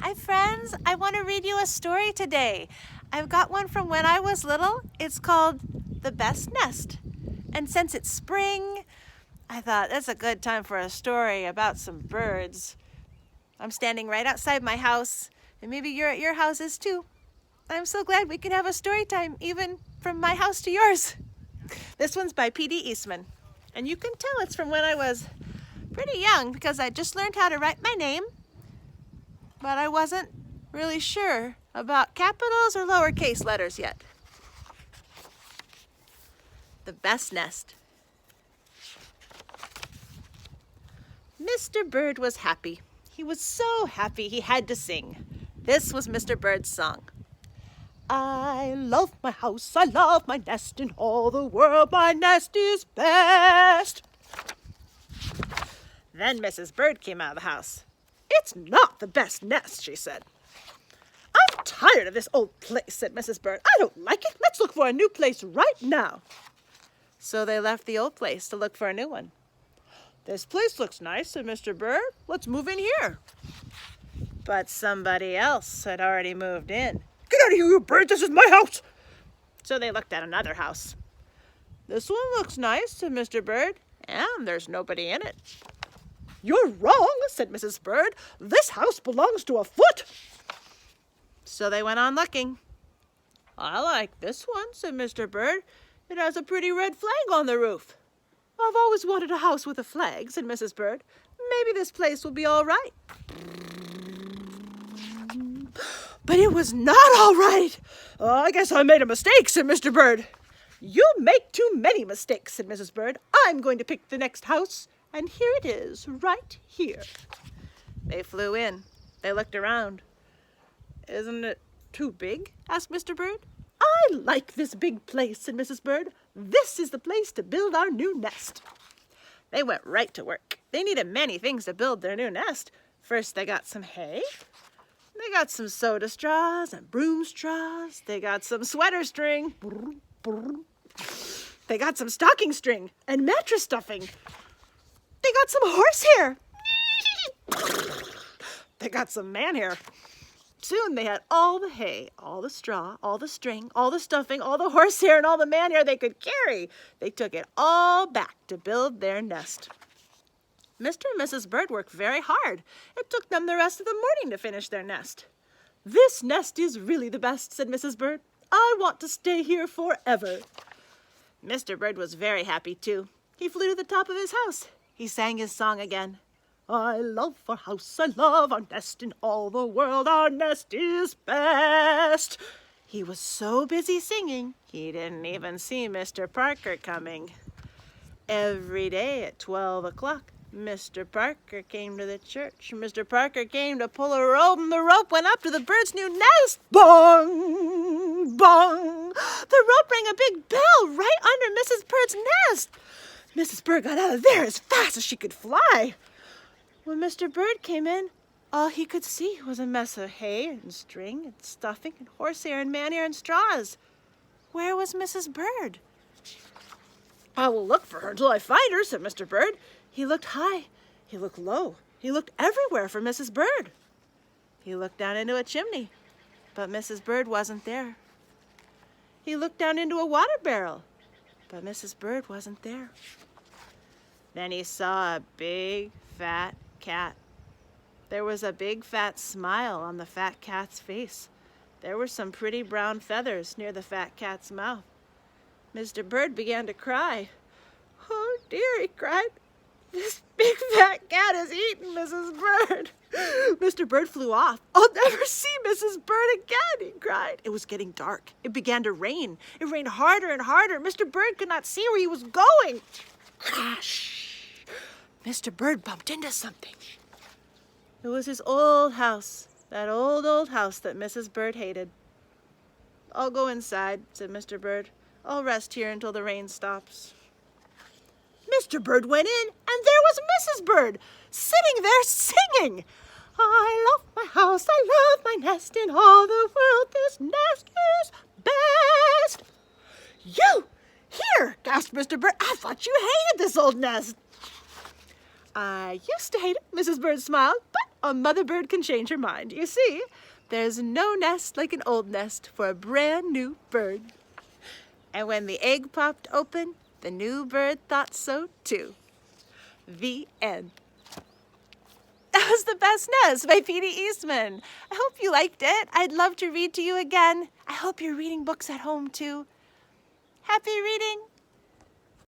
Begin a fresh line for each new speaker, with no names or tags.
Hi friends, I want to read you a story today. I've got one from when I was little. It's called The Best Nest. And since it's spring, I thought that's a good time for a story about some birds. I'm standing right outside my house, and maybe you're at your houses too. I'm so glad we can have a story time, even from my house to yours. This one's by P.D. Eastman, and you can tell it's from when I was pretty young because I just learned how to write my name, but I wasn't really sure about capitals or lowercase letters yet. The Best Nest. Mr. Bird was happy. He was so happy he had to sing. This was Mr. Bird's song. I love my house, I love my nest, in all the world my nest is best. Then Mrs. Bird came out of the house. It's not the best nest, she said. I'm tired of this old place, said Mrs. Bird. I don't like it. Let's look for a new place right now. So they left the old place to look for a new one. This place looks nice, said Mr. Bird. Let's move in here. But somebody else had already moved in. Get out of here, you birds. This is my house. So they looked at another house. This one looks nice, said Mr. Bird, and there's nobody in it. You're wrong, said Mrs. Bird. This house belongs to a foot. So they went on looking. I like this one, said Mr. Bird. It has a pretty red flag on the roof. I've always wanted a house with a flag, said Mrs. Bird. Maybe this place will be all right. But it was not all right. I guess I made a mistake, said Mr. Bird. You make too many mistakes, said Mrs. Bird. I'm going to pick the next house, and here it is, right here. They flew in. They looked around. Isn't it too big? Asked Mr. Bird. I like this big place, said Mrs. Bird. This is the place to build our new nest. They went right to work. They needed many things to build their new nest. First, they got some hay. They got some soda straws and broom straws. They got some sweater string. They got some stocking string and mattress stuffing. They got some horse hair. They got some man hair. Soon they had all the hay, all the straw, all the string, all the stuffing, all the horse hair, and all the man hair they could carry. They took it all back to build their nest. Mr. and Mrs. Bird worked very hard. It took them the rest of the morning to finish their nest. This nest is really the best, said Mrs. Bird. I want to stay here forever. Mr. Bird was very happy, too. He flew to the top of his house. He sang his song again. I love our house, I love our nest, in all the world our nest is best. He was so busy singing, he didn't even see Mr. Parker coming. Every day at 12 o'clock, Mr. Parker came to the church. Mr. Parker came to pull a rope, and the rope went up to the bird's new nest. Bong! Bong! The rope rang a big bell right under Mrs. Bird's nest. Mrs. Bird got out of there as fast as she could fly. When Mr. Bird came in, all he could see was a mess of hay and string and stuffing and horsehair and man hair and straws. Where was Mrs. Bird? I will look for her until I find her, said Mr. Bird. He looked high. He looked low. He looked everywhere for Mrs. Bird. He looked down into a chimney, but Mrs. Bird wasn't there. He looked down into a water barrel, but Mrs. Bird wasn't there. Then he saw a big, fat cat. There was a big, fat smile on the fat cat's face. There were some pretty brown feathers near the fat cat's mouth. Mr. Bird began to cry. Oh, dear, he cried. This big, fat cat has eaten Mrs. Bird. Mr. Bird flew off. I'll never see Mrs. Bird again, he cried. It was getting dark. It began to rain. It rained harder and harder. Mr. Bird could not see where he was going. Crash! Mr. Bird bumped into something. It was his old house, that old house that Mrs. Bird hated. I'll go inside, said Mr. Bird. I'll rest here until the rain stops. Mr. Bird went in, and there was Mrs. Bird, sitting there singing. I love my house, I love my nest, in all the world this nest is best. You! Here, gasped Mr. Bird. I thought you hated this old nest. I used to hate it, Mrs. Bird smiled, but a mother bird can change her mind. You see, there's no nest like an old nest for a brand new bird. And when the egg popped open, the new bird thought so too. The end. That was The Best Nest by P.D. Eastman. I hope you liked it. I'd love to read to you again. I hope you're reading books at home too. Happy reading.